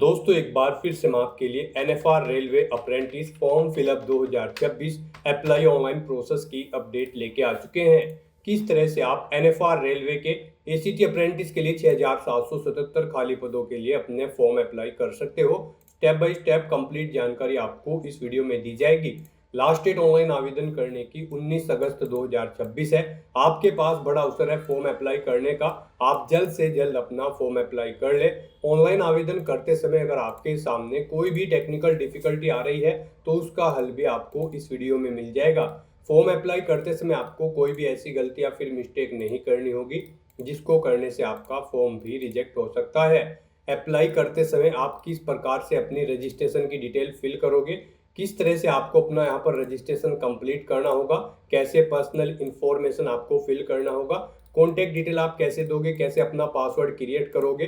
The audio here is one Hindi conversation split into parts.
दोस्तों एक बार फिर से हम आपके लिए NFR railway apprentice form fill up 2026 apply online process की अपडेट लेके आ चुके हैं। किस तरह से आप एनएफआर रेलवे के एसीटी अप्रेंटिस के लिए 6777 खाली पदों के लिए अपने फॉर्म अप्लाई कर सकते हो। स्टेप बाय स्टेप कंप्लीट जानकारी आपको इस वीडियो में दी जाएगी। लास्ट डेट ऑनलाइन आवेदन करने की 19 अगस्त 2026 है। आपके पास बड़ा अवसर है फॉर्म अप्लाई करने का। आप जल्द से जल्द अपना फॉर्म अप्लाई कर ले। ऑनलाइन आवेदन करते समय अगर आपके सामने कोई भी टेक्निकल डिफिकल्टी आ रही है तो उसका हल भी आपको इस वीडियो में मिल जाएगा। फॉर्म अप्लाई करते समय आपको कोई भी ऐसी गलती या फिर मिस्टेक नहीं करनी होगी जिसको करने से आपका फॉर्म भी रिजेक्ट हो सकता है। अप्लाई करते समय आप किस प्रकार से अपनी रजिस्ट्रेशन की डिटेल फिल करोगे, किस तरह से आपको अपना यहाँ पर रजिस्ट्रेशन कंप्लीट करना होगा, कैसे पर्सनल इंफॉर्मेशन आपको फिल करना होगा, कॉन्टैक्ट डिटेल आप कैसे दोगे, कैसे अपना पासवर्ड क्रिएट करोगे,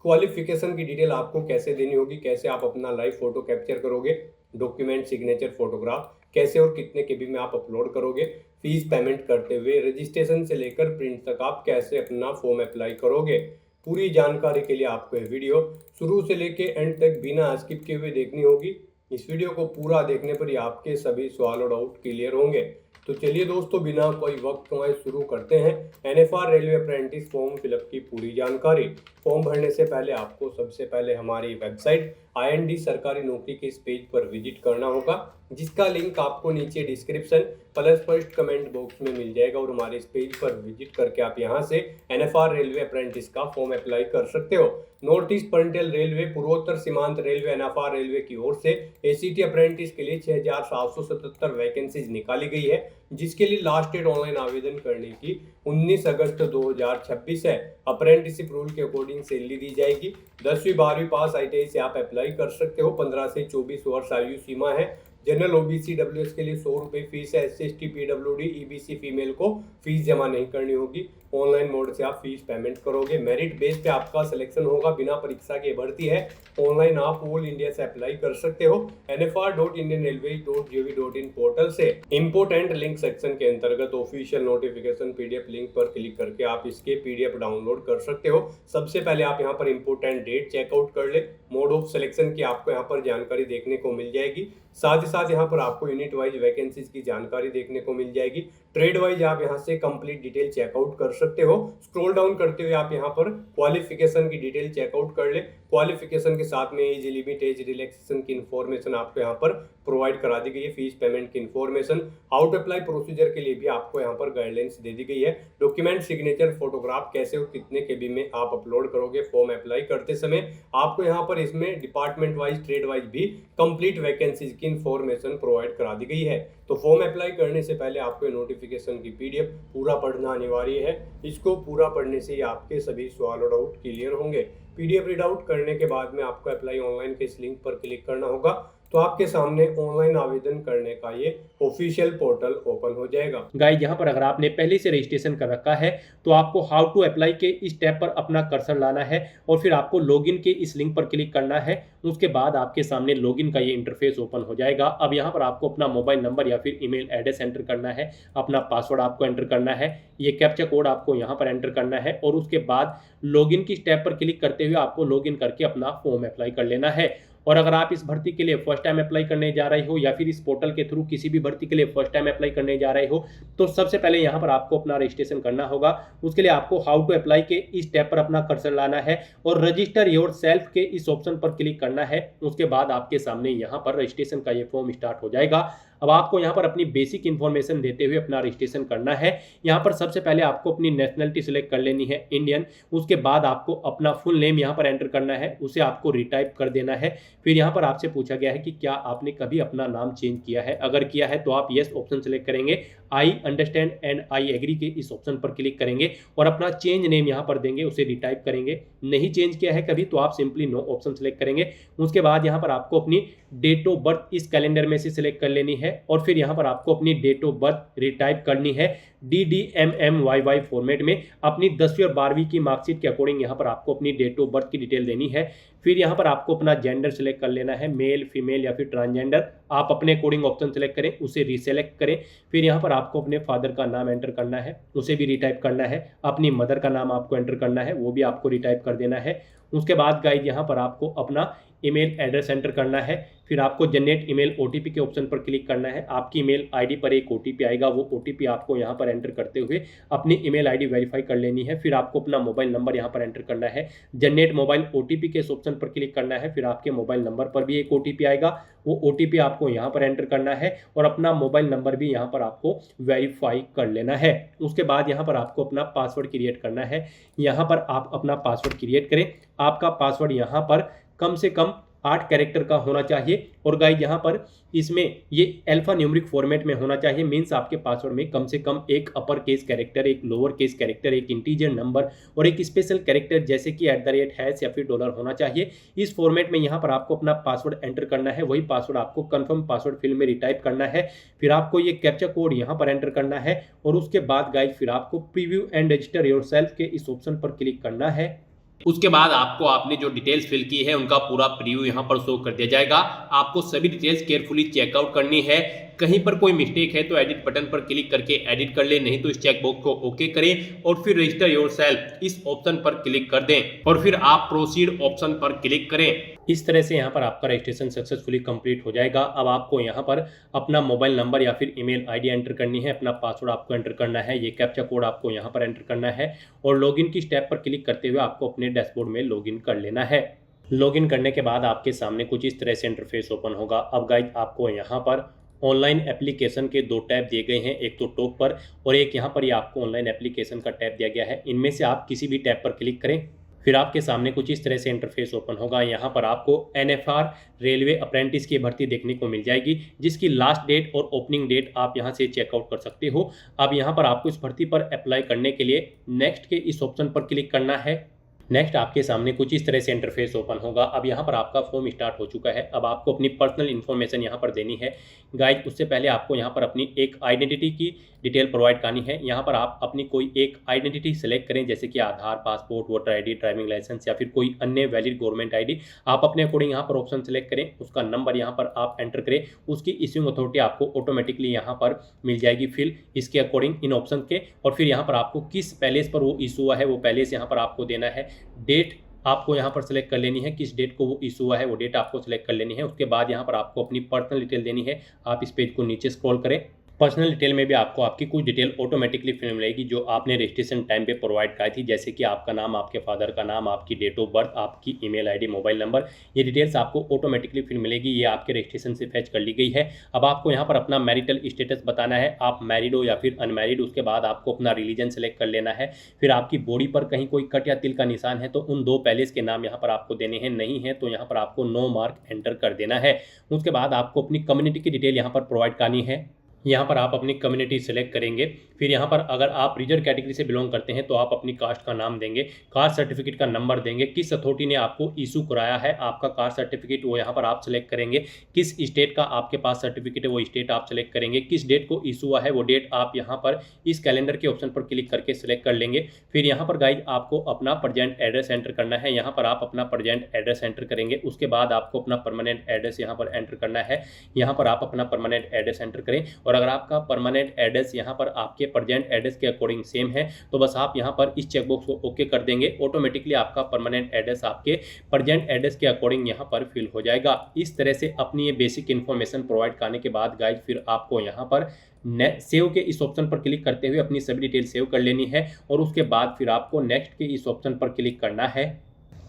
क्वालिफिकेशन की डिटेल आपको कैसे देनी होगी, कैसे आप अपना लाइव फोटो कैप्चर करोगे, डॉक्यूमेंट सिग्नेचर फोटोग्राफ कैसे और कितने केबी में आप अपलोड करोगे, फीस पेमेंट करते हुए रजिस्ट्रेशन से लेकर प्रिंट तक आप कैसे अपना फॉर्म अप्लाई करोगे। पूरी जानकारी के लिए आपको ये वीडियो शुरू से लेके एंड तक बिना स्किप किए हुए देखनी होगी। इस वीडियो को पूरा देखने पर ही आपके सभी सवाल और डाउट क्लियर होंगे। तो चलिए दोस्तों बिना कोई वक्त गंवाए शुरू करते हैं NFR railway apprentice form fill up की पूरी जानकारी। फॉर्म भरने से पहले आपको सबसे पहले हमारी वेबसाइट IND सरकारी नौकरी के इस पेज पर विजिट करना होगा, जिसका लिंक आपको नीचे description plus first comment box में मिल जाएगा। और हमारे इस पेज पर विजिट करके आप यहां से एनएफआर रेलवे अप्रेंटिस का फॉर्म अप्लाई कर सकते हो। नॉर्थ ईस्ट पर्टियल रेलवे, पूर्वोत्तर सीमांत रेलवे, एनएफआर रेलवे की ओर से एसीटी अप्रेंटिस के लिए 6777 वैकेंसीज निकाली गई है, जिसके लिए लास्ट डेट ऑनलाइन आवेदन करने की 19 अगस्त 2026 है। अप्रेंटिसशिप रूल के अकॉर्डिंग सैलरी दी जाएगी। 10वीं 12वीं पास ITI से आप अप्लाई कर सकते हो। 15 से 24 वर्ष आयु सीमा है। जनरल OBC WS के लिए 100 रुपये फीस है। SC ST PWD EBC female को फीस जमा नहीं करनी होगी। ऑनलाइन मोड से आप फीस पेमेंट करोगे। मेरिट बेस पे आपका सिलेक्शन होगा, बिना परीक्षा के भर्ती है। ऑनलाइन आप ऑल इंडिया से अप्लाई कर सकते हो nfr.indianrailways.gov.in पोर्टल से। इंपोर्टेंट लिंक सेक्शन के अंतर्गत ऑफिशियल नोटिफिकेशन PDF लिंक पर क्लिक करके आप इसके PDF डाउनलोड कर सकते हो। सबसे पहले आप यहाँ पर इंपोर्टेंट डेट चेकआउट कर ले। मोड ऑफ सिलेक्शन की आपको यहाँ पर जानकारी देखने को मिल जाएगी। साथ ही साथ यहाँ पर आपको यूनिट वाइज वैकेंसीज की जानकारी देखने को मिल जाएगी। ट्रेड वाइज आप यहाँ से कंप्लीट डिटेल चेकआउट कर सकते हो। स्क्रॉल डाउन करते हुए आप यहाँ पर क्वालिफिकेशन की डिटेल चेकआउट कर ले। क्वालिफिकेशन के साथ में एज लिमिट, एज रिलैक्सेशन की इन्फॉर्मेशन आपको यहाँ पर प्रोवाइड करा दी गई है। फीस पेमेंट की information, how to apply procedure के लिए भी आपको यहाँ पर गाइडलाइंस दे दी गई है। डॉक्यूमेंट सिग्नेचर फोटोग्राफ कैसे और कितने केबी में आप अपलोड करोगे फॉर्म अप्लाई करते समय, आपको यहाँ पर इसमें डिपार्टमेंट वाइज, ट्रेड वाइज भी कंप्लीट वैकेंसीज की इन्फॉर्मेशन प्रोवाइड करा दी गई है। तो फॉर्म अप्लाई करने से पहले आपको नोटिफिकेशन की PDF पूरा पढ़ना अनिवार्य है। इसको पूरा पढ़ने से ही आपके सभी सवाल और डाउट क्लियर होंगे। PDF रीड आउट करने के बाद में आपको अप्लाई ऑनलाइन के इस लिंक पर क्लिक करना होगा, तो आपके सामने ऑनलाइन आवेदन करने का ये ऑफिशियल पोर्टल ओपन हो जाएगा। गाइस, यहाँ पर अगर आपने पहले से रजिस्ट्रेशन कर रखा है तो आपको हाउ टू अप्लाई के इस टैब पर अपना कर्सर लाना है और फिर आपको लॉगिन के इस लिंक पर क्लिक करना है। उसके बाद आपके सामने लॉगिन का ये इंटरफेस ओपन हो जाएगा। अब यहाँ पर आपको अपना मोबाइल नंबर या फिर ईमेल एड्रेस एंटर करना है, अपना पासवर्ड आपको एंटर करना है, ये कैप्चा कोड आपको यहाँ पर एंटर करना है और उसके बाद लॉगिन की टैब पर क्लिक करते हुए आपको लॉगिन करके अपना फॉर्म अप्लाई कर लेना है। और अगर आप इस भर्ती के लिए फर्स्ट टाइम अप्लाई करने जा रहे हो या फिर इस पोर्टल के थ्रू किसी भी भर्ती के लिए फर्स्ट टाइम अप्लाई करने जा रहे हो, तो सबसे पहले यहाँ पर आपको अपना रजिस्ट्रेशन करना होगा। उसके लिए आपको हाउ टू अप्लाई के इस टैब पर अपना कर्सर लाना है और रजिस्टर योर सेल्फ के इस ऑप्शन पर क्लिक करना है। उसके बाद आपके सामने यहाँ पर रजिस्ट्रेशन का ये फॉर्म स्टार्ट हो जाएगा। अब आपको यहाँ पर अपनी बेसिक इन्फॉर्मेशन देते हुए अपना रजिस्ट्रेशन करना है। यहाँ पर सबसे पहले आपको अपनी नेशनलिटी सिलेक्ट कर लेनी है, इंडियन। उसके बाद आपको अपना फुल नेम यहाँ पर एंटर करना है, उसे आपको रिटाइप कर देना है। फिर यहाँ पर आपसे पूछा गया है कि क्या आपने कभी अपना नाम चेंज किया है। अगर किया है तो आप यस ऑप्शन सेलेक्ट करेंगे, I understand and I agree के इस ऑप्शन पर क्लिक करेंगे और अपना चेंज नेम यहाँ पर देंगे, उसे रिटाइप करेंगे। नहीं चेंज किया है कभी तो आप सिंपली नो ऑप्शन सेलेक्ट करेंगे। उसके बाद यहाँ पर आपको अपनी डेट ऑफ बर्थ इस कैलेंडर में से सिलेक्ट कर लेनी है और फिर यहाँ पर आपको अपनी डेट ऑफ बर्थ रिटाइप करनी है DDMMYY फॉर्मेट में। अपनी 10वीं और 12वीं की मार्कशीट के अकॉर्डिंग यहाँ पर आपको अपनी डेट ऑफ बर्थ की डिटेल देनी है। फिर यहाँ पर आपको अपना जेंडर सेलेक्ट कर लेना है, मेल, फीमेल या फिर ट्रांसजेंडर। आप अपने अकॉर्डिंग ऑप्शन सेलेक्ट करें, उसे रीसेलेक्ट करें। फिर यहाँ पर आपको अपने फादर का नाम एंटर करना है, उसे भी रिटाइप करना है। अपनी मदर का नाम आपको एंटर करना है, वो भी आपको रिटाइप कर देना है। उसके बाद गाइज यहाँ पर आपको अपना ईमेल एड्रेस एंटर करना है, फिर आपको जनरेट ईमेल ओटीपी के ऑप्शन पर क्लिक करना है। आपकी ईमेल आईडी पर एक ओटीपी आएगा, वो ओटीपी आपको यहाँ पर एंटर करते हुए अपनी ईमेल आईडी वेरीफाई कर लेनी है। फिर आपको अपना मोबाइल नंबर यहाँ पर एंटर करना है, जनरेट मोबाइल ओटीपी के इस ऑप्शन पर क्लिक करना है। फिर आपके मोबाइल नंबर पर भी एक ओटीपी आएगा, वो ओटीपी आपको यहाँ पर एंटर करना है और अपना मोबाइल नंबर भी यहाँ पर आपको वेरीफाई कर लेना है। उसके बाद यहाँ पर आपको अपना पासवर्ड क्रिएट करना है। यहाँ पर आप अपना पासवर्ड क्रिएट करें। आपका पासवर्ड यहाँ पर कम से कम 8 कैरेक्टर का होना चाहिए और गाइस यहाँ पर इसमें ये अल्फा न्यूमेरिक फॉर्मेट में होना चाहिए। मीन्स आपके पासवर्ड में कम से कम एक अपर केस कैरेक्टर, एक लोअर केस कैरेक्टर, एक इंटीजर नंबर और एक स्पेशल कैरेक्टर जैसे कि @ या फिर डॉलर होना चाहिए। इस फॉर्मेट में यहाँ पर आपको अपना पासवर्ड एंटर करना है। वही पासवर्ड आपको कंफर्म पासवर्ड फील्ड में रिटाइप करना है। फिर आपको ये कैप्चा कोड यहाँ पर एंटर करना है और उसके बाद गाइस फिर आपको प्रीव्यू एंड रजिस्टर योरसेल्फ के इस ऑप्शन पर क्लिक करना है। उसके बाद आपको आपने जो डिटेल्स फिल की है उनका पूरा प्रीव्यू यहाँ पर शो कर दिया जाएगा। आपको सभी डिटेल्स केयरफुली चेकआउट करनी है। कहीं पर कोई मिस्टेक है तो एडिट बटन पर क्लिक करके एडिट कर ले, नहीं तो इस चेकबॉक्स को ओके करें और फिर रजिस्टर योरसेल्फ इस ऑप्शन पर क्लिक कर दें और फिर आप प्रोसीड ऑप्शन पर क्लिक करें। इस तरह से यहाँ पर आपका रजिस्ट्रेशन सक्सेसफुली कंप्लीट हो जाएगा। अब आपको यहाँ पर अपना मोबाइल नंबर या फिर ईमेल आईडी एंटर करनी है, अपना पासवर्ड आपको एंटर करना है, ये कैप्चा कोड आपको यहाँ पर एंटर करना है और लॉगिन की स्टेप पर क्लिक करते हुए आपको अपने डैशबोर्ड में लॉगिन कर लेना है। लॉगिन करने के बाद आपके सामने कुछ इस तरह से इंटरफेस ओपन होगा। अब गाइस आपको यहाँ पर ऑनलाइन एप्लीकेशन के 2 टैब दिए गए हैं, एक तो टॉप पर और एक यहाँ पर आपको ऑनलाइन एप्लीकेशन का टैब दिया गया है। इनमें से आप किसी भी टैब पर क्लिक करें, फिर आपके सामने कुछ इस तरह से इंटरफेस ओपन होगा। यहाँ पर आपको NFR रेलवे अप्रेंटिस की भर्ती देखने को मिल जाएगी, जिसकी लास्ट डेट और ओपनिंग डेट आप यहाँ से चेकआउट कर सकते हो। अब यहाँ पर आपको इस भर्ती पर अप्लाई करने के लिए नेक्स्ट के इस ऑप्शन पर क्लिक करना है। नेक्स्ट आपके सामने कुछ इस तरह से इंटरफेस ओपन होगा। अब यहाँ पर आपका फॉर्म स्टार्ट हो चुका है। अब आपको अपनी पर्सनल इन्फॉर्मेशन यहाँ पर देनी है। गाइस उससे पहले आपको यहाँ पर अपनी एक आइडेंटिटी की डिटेल प्रोवाइड करनी है। यहाँ पर आप अपनी कोई एक आइडेंटिटी सेलेक्ट करें, जैसे कि Aadhaar, passport, voter ID, driving licence या फिर कोई अन्य वैलिड गवर्नमेंट आईडी। आप अपने अकॉर्डिंग यहाँ पर ऑप्शन सेलेक्ट करें, उसका नंबर यहाँ पर आप एंटर करें, उसकी इश्यूइंग अथॉरिटी आपको ऑटोमेटिकली यहाँ पर मिल जाएगी फिल इसके अकॉर्डिंग इन ऑप्शन के। और फिर यहाँ पर आपको किस पैलेस पर वो इशू हुआ है वो पैलेस यहाँ पर आपको देना है। डेट आपको यहाँ पर सेलेक्ट कर लेनी है, किस डेट को वो इशू हुआ है वो डेट आपको सेलेक्ट कर लेनी है। उसके बाद यहाँ पर आपको अपनी पर्सनल डिटेल देनी है। आप इस पेज को नीचे स्क्रॉल करें। पर्सनल डिटेल में भी आपको आपकी कुछ डिटेल ऑटोमेटिकली फिल मिलेगी जो आपने रजिस्ट्रेशन टाइम पे प्रोवाइड कराई थी, जैसे कि आपका नाम, आपके फादर का नाम, आपकी डेट ऑफ बर्थ, आपकी ईमेल आईडी, मोबाइल नंबर। ये डिटेल्स आपको ऑटोमेटिकली फिल मिलेगी, ये आपके रजिस्ट्रेशन से फैच कर ली गई है। अब आपको यहाँ पर अपना मैरिटल स्टेटस बताना है, आप मैरिड हो या फिर अनमैरिड। उसके बाद आपको अपना रिलीजन सेलेक्ट कर लेना है। फिर आपकी बॉडी पर कहीं कोई कट या तिल का निशान है तो उन 2 पैलेस के नाम यहाँ पर आपको देने हैं, नहीं है तो यहाँ पर आपको नो मार्क एंटर कर देना है। उसके बाद आपको अपनी कम्युनिटी की डिटेल यहाँ पर प्रोवाइड करनी है। यहाँ पर आप अपनी कम्युनिटी सेलेक्ट करेंगे। फिर यहाँ पर अगर आप रिजर्व कैटेगरी से बिलोंग करते हैं तो आप अपनी कास्ट का नाम देंगे, कास्ट सर्टिफिकेट का नंबर देंगे, किस अथॉरिटी ने आपको इशू कराया है आपका कास्ट सर्टिफिकेट वो यहाँ पर आप सेलेक्ट करेंगे, किस स्टेट का आपके पास सर्टिफिकेट है वो स्टेट आप सेलेक्ट करेंगे, किस डेट को इशू हुआ है वो डेट आप यहाँ पर इस कैलेंडर के ऑप्शन पर क्लिक करके सिलेक्ट कर लेंगे। फिर यहाँ पर गाइज आपको अपना प्रेजेंट एड्रेस एंटर करना है। यहाँ पर आप अपना प्रेजेंट एड्रेस एंटर करेंगे। उसके बाद आपको अपना परमानेंट एड्रेस यहाँ पर एंटर करना है। यहाँ पर आप अपना परमानेंट एड्रेस एंटर करें और अगर आपका परमानेंट एड्रेस यहाँ पर आपके प्रेजेंट एड्रेस के अकॉर्डिंग सेम है तो बस आप यहाँ पर इस चेकबॉक्स को ओके कर देंगे। ऑटोमेटिकली आपका परमानेंट एड्रेस आपके प्रेजेंट एड्रेस के अकॉर्डिंग यहाँ पर फिल हो जाएगा। इस तरह से अपनी ये बेसिक इन्फॉर्मेशन प्रोवाइड करने के बाद गाइज फिर आपको यहाँ पर सेव के इस ऑप्शन पर क्लिक करते हुए अपनी सभी डिटेल सेव कर लेनी है और उसके बाद फिर आपको नेक्स्ट के इस ऑप्शन पर क्लिक करना है।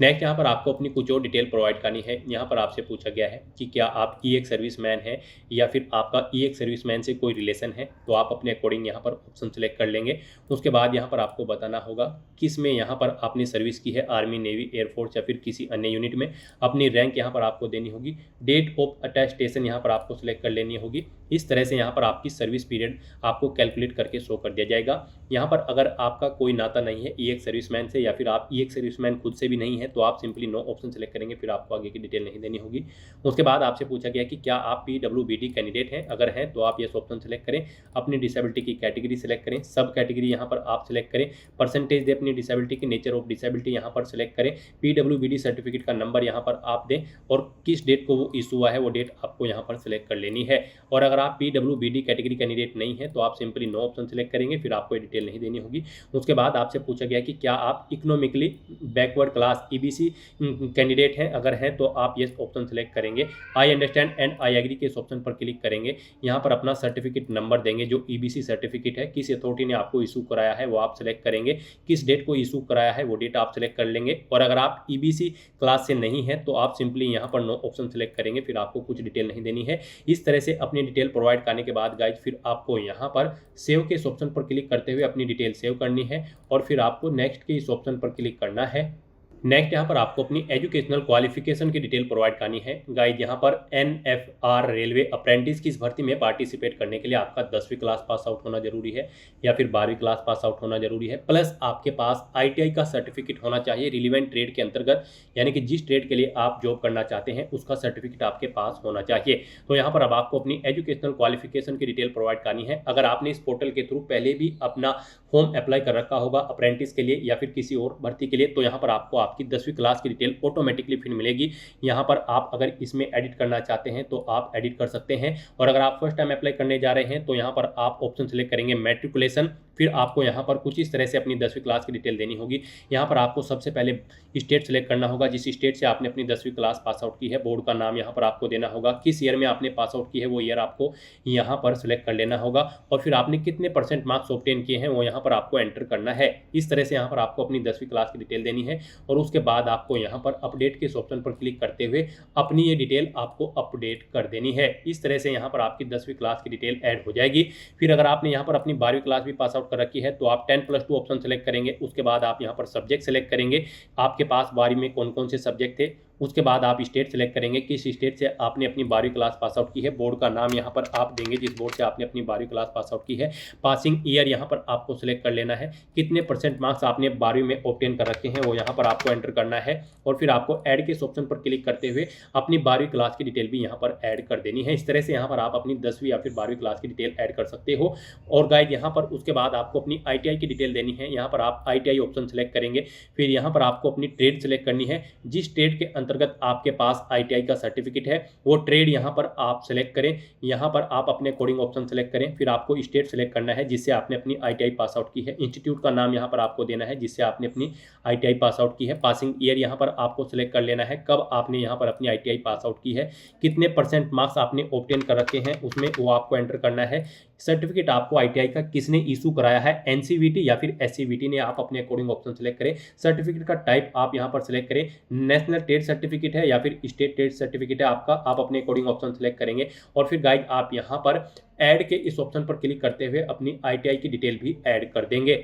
नेक्स्ट यहाँ पर आपको अपनी कुछ और डिटेल प्रोवाइड करनी है। यहाँ पर आपसे पूछा गया है कि क्या आप ई-एक्स सर्विसमैन हैं या फिर आपका ई-एक्स सर्विसमैन से कोई रिलेशन है, तो आप अपने अकॉर्डिंग यहाँ पर ऑप्शन सेलेक्ट कर लेंगे। उसके बाद यहाँ पर आपको बताना होगा किस में यहाँ पर आपने सर्विस की है, आर्मी, नेवी, एयरफोर्स या फिर किसी अन्य यूनिट में। अपनी रैंक यहाँ पर आपको देनी होगी। डेट ऑफ अटेस्टेशन यहाँ पर आपको सिलेक्ट कर लेनी होगी। इस तरह से यहाँ पर आपकी सर्विस पीरियड आपको कैलकुलेट करके शो कर दिया जाएगा। यहाँ पर अगर आपका कोई नाता नहीं है ई-एक्स सर्विसमैन से या फिर आप ई-एक्स सर्विसमैन खुद से भी नहीं है तो आप सिंपली नो ऑप्शन सेलेक्ट करेंगे, फिर आपको आगे की डिटेल नहीं देनी होगी। उसके बाद आपसे पूछा गया कि क्या आप PWBD कैंडिडेट हैं, अगर हैं तो आप यस ऑप्शन सेलेक्ट करें। अपनी डिसेबिलिटी की कैटेगरी सेलेक्ट करें, सब कैटेगरी यहाँ पर आप सेलेक्ट करें, परसेंटेज दें अपनी डिसेबिलिटी की, नेचर ऑफ डिसेबिलिटी यहाँ पर सेलेक्ट करें, PWBD सर्टिफिकेट का नंबर यहाँ पर आप दें और किस डेट को वो इशू हुआ है वो डेट आपको यहाँ पर सेलेक्ट कर लेनी है। और अगर आप PWBD कैटेगरी कैंडिडेट नहीं है तो आप सिंपली नो ऑप्शन सेलेक्ट करेंगे, फिर आपको डिटेल नहीं देनी होगी। उसके बाद आपसे पूछा गया कि क्या आप economically backward class EBC candidate हैं, अगर हैं तो आप येस ऑप्शन सेलेक्ट करेंगे। I understand and I agree के इस ऑप्शन पर क्लिक करेंगे। यहाँ पर अपना सर्टिफिकेट नंबर देंगे, जो EBC सर्टिफिकेट है, किस अथॉरिटी ने आपको इशू कराया है वो आप सेलेक्ट करेंगे, किस डेट को इशू कराया है वो डेट आप सेलेक्ट कर लेंगे। और अगर आप EBC क्लास से नहीं है तो आप सिंपली यहाँ पर नो ऑप्शन सेलेक्ट करेंगे, फिर आपको कुछ डिटेल नहीं देनी है। इस तरह से अपनी डिटेल प्रोवाइड करने के बाद गाइज फिर आपको यहाँ पर सेव के इस ऑप्शन पर क्लिक करते हुए अपनी डिटेल सेव करनी है और फिर आपको नेक्स्ट के इस ऑप्शन पर क्लिक करना है। नेक्स्ट यहाँ पर आपको अपनी एजुकेशनल क्वालिफिकेशन की डिटेल प्रोवाइड करनी है। गाइड यहाँ पर NFR रेलवे अप्रेंटिस की इस भर्ती में पार्टिसिपेट करने के लिए आपका 10वीं क्लास पास आउट होना जरूरी है या फिर 12वीं क्लास पास आउट होना जरूरी है, प्लस आपके पास ITI का सर्टिफिकेट होना चाहिए रिलीवेंट ट्रेड के अंतर्गत, यानी कि जिस ट्रेड के लिए आप जॉब करना चाहते हैं उसका सर्टिफिकेट आपके पास होना चाहिए। तो यहाँ पर अब आपको अपनी एजुकेशनल क्वालिफिकेशन की डिटेल प्रोवाइड करनी है। अगर आपने इस पोर्टल के थ्रू पहले भी अपना फॉर्म अप्लाई कर रखा होगा अप्रेंटिस के लिए या फिर किसी और भर्ती के लिए, तो यहाँ पर आपको आपकी 10वीं क्लास की डिटेल ऑटोमेटिकली फिर मिलेगी। यहाँ पर आप अगर इसमें एडिट करना चाहते हैं तो आप एडिट कर सकते हैं। और अगर आप फर्स्ट टाइम अप्लाई करने जा रहे हैं तो यहाँ पर आप ऑप्शन सेलेक्ट करेंगे मैट्रिकुलेशन, फिर आपको यहाँ पर कुछ इस तरह से अपनी 10वीं क्लास की डिटेल देनी होगी। यहाँ पर आपको सबसे पहले स्टेट सेलेक्ट करना होगा, जिस स्टेट से आपने अपनी 10वीं क्लास पास आउट की है, बोर्ड का नाम यहाँ पर आपको देना होगा, किस ईयर में आपने पास आउट की है वो ईयर आपको यहाँ पर सिलेक्ट कर लेना होगा और फिर आपने कितने % मार्क्स ऑब्टेन किए हैं वो यहाँ पर आपको एंटर करना है। इस तरह से यहाँ पर आपको अपनी 10वीं क्लास की डिटेल देनी है और उसके बाद आपको यहाँ पर अपडेट के इस ऑप्शन पर क्लिक करते हुए अपनी ये डिटेल आपको अपडेट कर देनी है। इस तरह से यहाँ पर आपकी 10वीं क्लास की डिटेल ऐड हो जाएगी। फिर अगर आपने यहाँ पर अपनी 12वीं क्लास भी पास आउट कर रखी है तो आप 10+2 ऑप्शन सेलेक्ट करेंगे। उसके बाद आप यहाँ पर सब्जेक्ट सेलेक्ट करेंगे, आपके पास 12वीं में कौन कौन से सब्जेक्ट थे। उसके बाद आप स्टेट सेलेक्ट करेंगे, किस स्टेट से आपने अपनी 12वीं क्लास पास आउट की है, बोर्ड का नाम यहाँ पर आप देंगे जिस बोर्ड से आपने अपनी 12वीं क्लास पास आउट की है, पासिंग ईयर यहाँ पर आपको सिलेक्ट कर लेना है, कितने % मार्क्स आपने 12वीं में ऑब्टेन कर रखे हैं वो यहाँ पर आपको एंटर करना है और फिर आपको ऐड के इस ऑप्शन पर क्लिक करते हुए अपनी 12वीं क्लास की डिटेल भी यहाँ पर ऐड कर देनी है। इस तरह से यहाँ पर आप अपनी 10वीं या फिर 12वीं क्लास की डिटेल ऐड कर सकते हो। और गाइड यहाँ पर उसके बाद आपको अपनी ITI की डिटेल देनी है। यहाँ पर आप ITI ऑप्शन सेलेक्ट करेंगे, फिर यहाँ पर आपको अपनी ट्रेड सेलेक्ट करनी है, जिस ट्रेड के अंतर्गत आपके पास ITI का सर्टिफिकेट है वो ट्रेड यहाँ पर आप सेलेक्ट करें। यहाँ पर आप अपने कोडिंग ऑप्शन सेलेक्ट करें, फिर आपको स्टेट सेलेक्ट करना है जिससे आपने अपनी ITI पास आउट की है, इंस्टीट्यूट का नाम यहाँ पर आपको देना है जिससे आपने अपनी ITI पास आउट की है, पासिंग ईयर यहाँ पर आपको सेलेक्ट कर लेना है, कब आपने यहाँ पर अपनी ITI पास आउट की है, कितने % मार्क्स आपने ऑब्टेन कर रखे हैं उसमें वो आपको एंटर करना है, सर्टिफिकेट आपको ITI का किसने इशू कराया है, NCVT या फिर SCVT ने, आप अपने अकॉर्डिंग ऑप्शन सेलेक्ट करें। सर्टिफिकेट का टाइप आप यहाँ पर सेलेक्ट करें, नेशनल ट्रेड सर्टिफिकेट है या फिर स्टेट ट्रेड सर्टिफिकेट है आपका, आप अपने अकॉर्डिंग ऑप्शन सेलेक्ट करेंगे और फिर गाइड आप यहाँ पर ऐड के इस ऑप्शन पर क्लिक करते हुए अपनी ITI की डिटेल भी ऐड कर देंगे।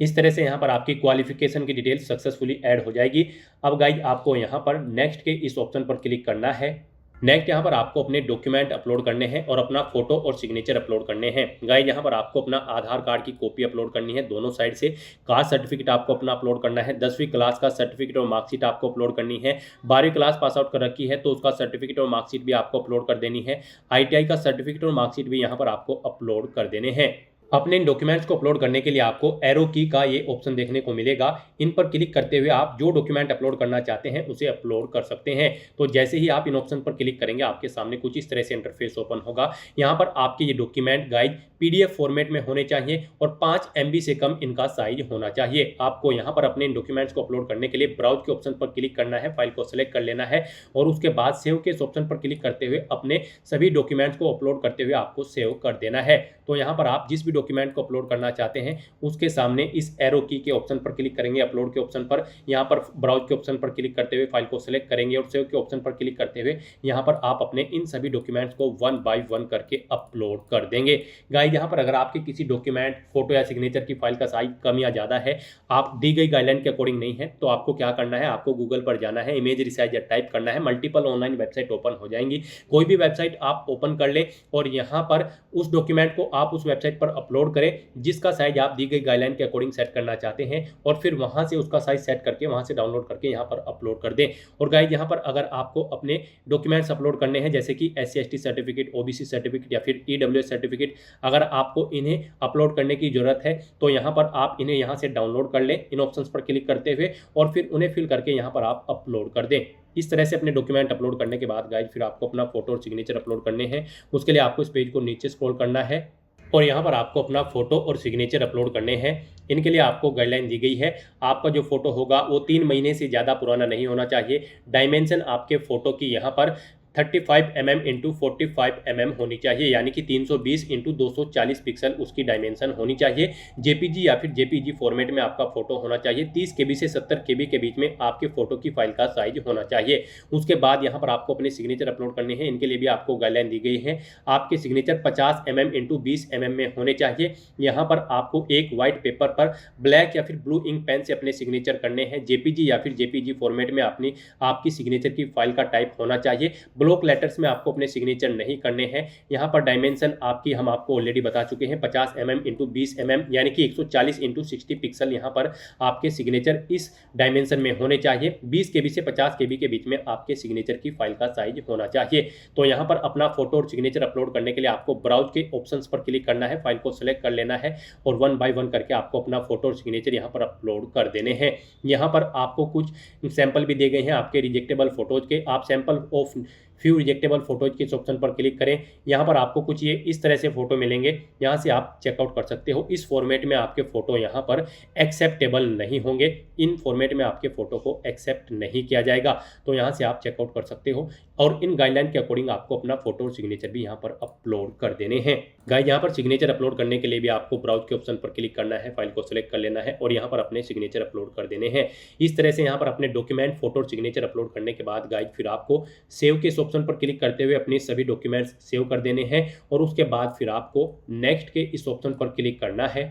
इस तरह से यहाँ पर आपकी क्वालिफिकेशन की डिटेल सक्सेसफुली ऐड हो जाएगी। अब गाइज आपको यहाँ पर नेक्स्ट के इस ऑप्शन पर क्लिक करना है। नेक्स्ट यहाँ पर आपको अपने डॉक्यूमेंट अपलोड करने हैं और अपना फोटो और सिग्नेचर अपलोड करने हैं। गाइस यहाँ पर आपको अपना आधार कार्ड की कॉपी अपलोड करनी है दोनों साइड से, कास्ट सर्टिफिकेट आपको अपना अपलोड करना है, 10वीं क्लास का सर्टिफिकेट और मार्कशीट आपको अपलोड करनी है, 12वीं क्लास पास आउट कर रखी है तो उसका सर्टिफिकेट और मार्कशीट भी आपको अपलोड कर देनी है, ITI का सर्टिफिकेट और मार्कशीट भी यहाँ पर आपको अपलोड कर देने हैं। अपने इन डॉक्यूमेंट्स को अपलोड करने के लिए आपको एरो की का ये ऑप्शन देखने को मिलेगा, इन पर क्लिक करते हुए आप जो डॉक्यूमेंट अपलोड करना चाहते हैं उसे अपलोड कर सकते हैं। तो जैसे ही आप इन ऑप्शन पर क्लिक करेंगे आपके सामने कुछ इस तरह से इंटरफेस ओपन होगा। यहाँ पर आपके ये डॉक्यूमेंट गाइड PDF फॉर्मेट में होने चाहिए और 5 MB से कम इनका साइज होना चाहिए। आपको यहाँ पर अपने इन डॉक्यूमेंट्स को अपलोड करने के लिए ब्राउज के ऑप्शन पर क्लिक करना है, फाइल को सिलेक्ट कर लेना है और उसके बाद सेव के इस ऑप्शन पर क्लिक करते हुए अपने सभी डॉक्यूमेंट्स को अपलोड करते हुए आपको सेव कर देना है। तो यहाँ पर आप जिस भी डॉक्यूमेंट को अपलोड करना चाहते हैं उसके सामने इस एरो की के ऑप्शन पर क्लिक करेंगे, अपलोड के ऑप्शन पर, यहाँ पर ब्राउज के ऑप्शन पर क्लिक करते हुए फाइल को सिलेक्ट करेंगे और सेव के ऑप्शन पर क्लिक करते हुए यहाँ पर आप अपने इन सभी डॉक्यूमेंट्स को 1 बाय 1 करके अपलोड कर देंगे। गाइस यहाँ पर अगर आपके किसी डॉक्यूमेंट, फोटो या सिग्नेचर की फाइल का साइज कम या ज़्यादा है, आप दी गई गाइडलाइन के अकॉर्डिंग नहीं है, तो आपको क्या करना है, आपको गूगल पर जाना है, इमेज रिसाइजर टाइप करना है, मल्टीपल ऑनलाइन वेबसाइट ओपन हो जाएंगी। कोई भी वेबसाइट आप ओपन कर ले और यहाँ पर उस डॉक्यूमेंट को आप उस वेबसाइट पर अपलोड करें जिसका साइज आप दी गई गाइडलाइन के अकॉर्डिंग सेट करना चाहते हैं और फिर वहाँ से उसका साइज सेट करके वहाँ से डाउनलोड करके यहाँ पर अपलोड कर दें। और गाइस यहाँ पर अगर आपको अपने डॉक्यूमेंट्स अपलोड करने हैं जैसे कि SC/ST सर्टिफिकेट, OBC सर्टिफिकेट या फिर EWS सर्टिफिकेट, अगर आपको इन्हें अपलोड करने की जरूरत है तो यहाँ पर आप इन्हें यहाँ से डाउनलोड कर लें इन ऑप्शंस पर क्लिक करते हुए और फिर उन्हें फिल करके यहाँ पर आप अपलोड कर दें। इस तरह से अपने डॉक्यूमेंट अपलोड करने के बाद गाइज फिर आपको अपना फोटो और सिग्नेचर अपलोड करने हैं। उसके लिए आपको इस पेज को नीचे स्क्रॉल करना है और यहाँ पर आपको अपना फोटो और सिग्नेचर अपलोड करने हैं। इनके लिए आपको गाइडलाइन दी गई है, आपका जो फोटो होगा वो 3 महीने से ज़्यादा पुराना नहीं होना चाहिए। डायमेंशन आपके फोटो की यहाँ पर 35 mm इंटू 45 mm होनी चाहिए, यानी कि 320 इंटू 240 पिक्सल उसकी डायमेंशन होनी चाहिए। जेपीजी या फिर जेपीजी फॉर्मेट में आपका फोटो होना चाहिए। 30 KB से 70 KB के बीच में आपके फोटो की फाइल का साइज होना चाहिए। उसके बाद यहाँ पर आपको अपने सिग्नेचर अपलोड करने हैं। इनके लिए भी आपको गाइडलाइन दी गई है, आपके सिग्नेचर 50 mm इंटू 20 mm में होने चाहिए। यहाँ पर आपको एक व्हाइट पेपर पर ब्लैक या फिर ब्लू इंक पेन से अपने सिग्नेचर करने हैं। जेपीजी या फिर जेपीजी फॉर्मेट में आपकी सिग्नेचर की फाइल का टाइप होना चाहिए। ब्लॉक लेटर्स में आपको अपने सिग्नेचर नहीं करने हैं। यहाँ पर डायमेंशन आपकी हम आपको ऑलरेडी बता चुके हैं, 50 mm इंटू 20 mm यानी कि 140 इंटू 60 पिक्सल यहाँ पर आपके सिग्नेचर इस डायमेंशन में होने चाहिए। 20 KB से 50 KB के बीच में आपके सिग्नेचर की फाइल का साइज होना चाहिए। तो यहाँ पर अपना फोटो और सिग्नेचर अपलोड करने के लिए आपको ब्राउज के ऑप्शंस पर क्लिक करना है, फाइल को सिलेक्ट कर लेना है और 1 बाय 1 करके आपको अपना फोटो और सिग्नेचर यहाँ पर अपलोड कर देने हैं। यहाँ पर आपको कुछ सैंपल भी दिए गए हैं आपके रिजेक्टेबल फोटोज के। आप सैंपल ऑफ फ्यू रिजेक्टेबल फोटोज के इस ऑप्शन पर क्लिक करें। यहाँ पर आपको कुछ ये इस तरह से फोटो मिलेंगे, यहाँ से आप चेकआउट कर सकते हो। इस फॉर्मेट में आपके फोटो यहाँ पर एक्सेप्टेबल नहीं होंगे, इन फॉर्मेट में आपके फोटो को एक्सेप्ट नहीं किया जाएगा। तो यहाँ से आप चेकआउट कर सकते हो और इन गाइडलाइन के अकॉर्डिंग आपको अपना फोटो और सिग्नेचर भी यहाँ पर अपलोड कर देने हैं। गाइस यहाँ पर सिग्नेचर अपलोड करने के लिए भी आपको ब्राउज के ऑप्शन पर क्लिक करना है, फाइल को सिलेक्ट कर लेना है और यहाँ पर अपने सिग्नेचर अपलोड कर देने हैं। इस तरह से यहाँ पर अपने डॉक्यूमेंट फोटो और सिग्नेचर अपलोड करने के बाद गाइस फिर आपको सेव के इस ऑप्शन पर क्लिक करते हुए अपने सभी डॉक्यूमेंट्स सेव कर देने हैं और उसके बाद फिर आपको नेक्स्ट के इस ऑप्शन पर क्लिक करना है।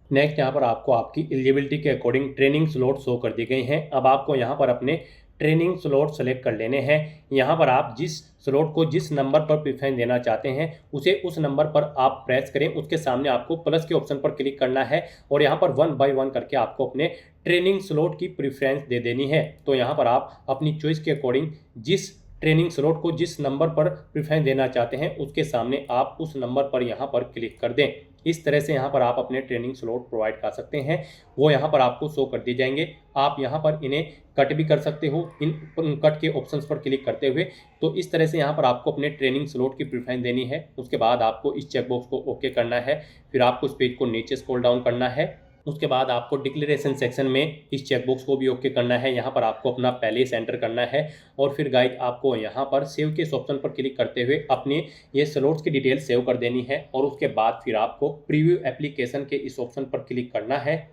नेक्स्ट यहाँ पर आपको आपकी एलिजिबिलिटी के अकॉर्डिंग ट्रेनिंग स्लॉट शो कर दिए गए हैं। अब आपको यहाँ पर अपने ट्रेनिंग स्लॉट सेलेक्ट कर लेने हैं। यहाँ पर आप जिस स्लॉट को जिस नंबर पर प्रेफरेंस देना चाहते हैं उसे उस नंबर पर आप प्रेस करें, उसके सामने आपको प्लस के ऑप्शन पर क्लिक करना है और यहाँ पर 1 बाय 1 करके आपको अपने ट्रेनिंग स्लॉट की प्रेफरेंस दे देनी है। तो यहाँ पर आप अपनी चॉइस के अकॉर्डिंग जिस ट्रेनिंग स्लॉट को जिस नंबर पर प्रेफरेंस देना चाहते हैं उसके सामने आप उस नंबर पर यहाँ पर क्लिक कर दें। इस तरह से यहाँ पर आप अपने ट्रेनिंग स्लॉट प्रोवाइड कर सकते हैं, वो यहाँ पर आपको शो कर दिए जाएंगे। आप यहाँ पर इन्हें कट भी कर सकते हो इन कट के ऑप्शंस पर क्लिक करते हुए। तो इस तरह से यहाँ पर आपको अपने ट्रेनिंग स्लॉट की प्रेफरेंस देनी है। उसके बाद आपको इस चेकबॉक्स को ओके करना है, फिर आपको इस पेज को नीचे स्क्रॉल डाउन करना है। उसके बाद आपको डिक्लेरेशन सेक्शन में इस चेकबॉक्स को भी ओके करना है। यहाँ पर आपको अपना पैलेस एंटर करना है और फिर गाइड आपको यहाँ पर सेव के इस ऑप्शन पर क्लिक करते हुए अपने ये स्लॉट्स की डिटेल सेव कर देनी है और उसके बाद फिर आपको प्रीव्यू एप्लीकेशन के इस ऑप्शन पर क्लिक करना है।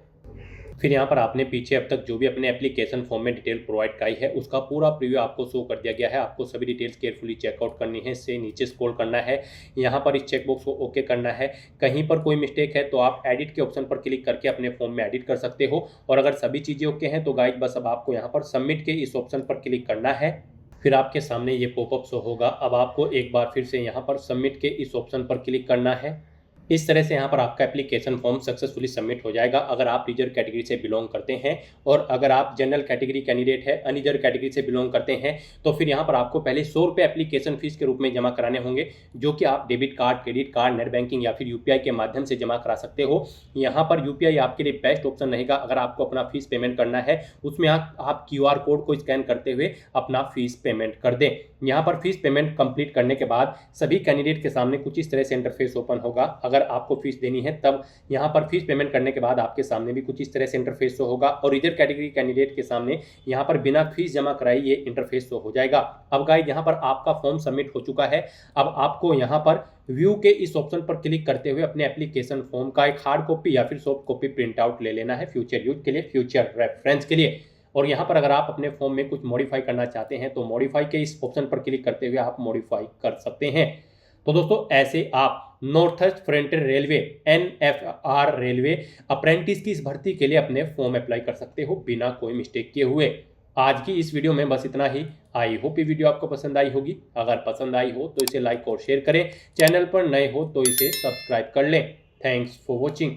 फिर यहाँ पर आपने पीछे अब तक जो भी अपने एप्लीकेशन फॉर्म में डिटेल प्रोवाइड कराई है उसका पूरा प्रीव्यू आपको शो कर दिया गया है। आपको सभी डिटेल्स केयरफुली चेकआउट करनी है, इससे नीचे स्क्रॉल करना है, यहाँ पर इस चेकबॉक्स को ओके करना है। कहीं पर कोई मिस्टेक है तो आप एडिट के ऑप्शन पर क्लिक करके अपने फॉर्म में एडिट कर सकते हो और अगर सभी चीज़ें ओके हैं तो गाइस बस अब आपको यहाँ पर सबमिट के इस ऑप्शन पर क्लिक करना है। फिर आपके सामने ये पॉपअप शो होगा। अब आपको एक बार फिर से यहाँ पर सबमिट के इस ऑप्शन पर क्लिक करना है। इस तरह से यहाँ पर आपका एप्लीकेशन फॉर्म सक्सेसफुली सबमिट हो जाएगा अगर आप रिजर्व कैटेगरी से बिलोंग करते हैं। और अगर आप जनरल कैटेगरी कैंडिडेट है, अनरिजर्व कैटेगरी से बिलोंग करते हैं तो फिर यहाँ पर आपको पहले 100 रुपये एप्लीकेशन फीस के रूप में जमा कराने होंगे, जो कि आप debit card, credit card, net banking या फिर यूपीआई के माध्यम से जमा करा सकते हो। यहाँ पर यूपीआई आपके लिए बेस्ट ऑप्शन रहेगा अगर आपको अपना फीस पेमेंट करना है। उसमें आप QR कोड को स्कैन करते हुए अपना फीस पेमेंट कर दें। यहाँ पर फीस पेमेंट कंप्लीट करने के बाद सभी कैंडिडेट के सामने कुछ इस तरह से इंटरफेस ओपन होगा। अगर आपको फीस देनी है तब यहाँ पर फीस पेमेंट करने के बाद आपके सामने भी कुछ इस तरह से इंटरफेस शो होगा और रिजर्व कैटेगरी कैंडिडेट के सामने यहाँ पर बिना फीस जमा कराई ये इंटरफेस शो हो जाएगा। अब गाइस यहाँ पर आपका फॉर्म सबमिट हो चुका है। अब आपको यहाँ पर व्यू के इस ऑप्शन पर क्लिक करते हुए अपने एप्लीकेशन फॉर्म का एक हार्ड कॉपी या फिर सॉफ्ट कॉपी प्रिंट आउट ले लेना है फ्यूचर यूज के लिए, फ्यूचर रेफरेंस के लिए। और यहाँ पर अगर आप अपने फॉर्म में कुछ मॉडिफाई करना चाहते हैं तो मॉडिफाई के इस ऑप्शन पर क्लिक करते हुए आप मॉडिफाई कर सकते हैं। तो दोस्तों ऐसे आप north east frontier railway NFR railway apprentice की इस भर्ती के लिए अपने फॉर्म अप्लाई कर सकते हो बिना कोई मिस्टेक किए हुए। आज की इस वीडियो में बस इतना ही। आई होप ये वीडियो आपको पसंद आई होगी। अगर पसंद आई हो तो इसे लाइक और शेयर करें, चैनल पर नए हो तो इसे सब्सक्राइब कर लें। Thanks for watching.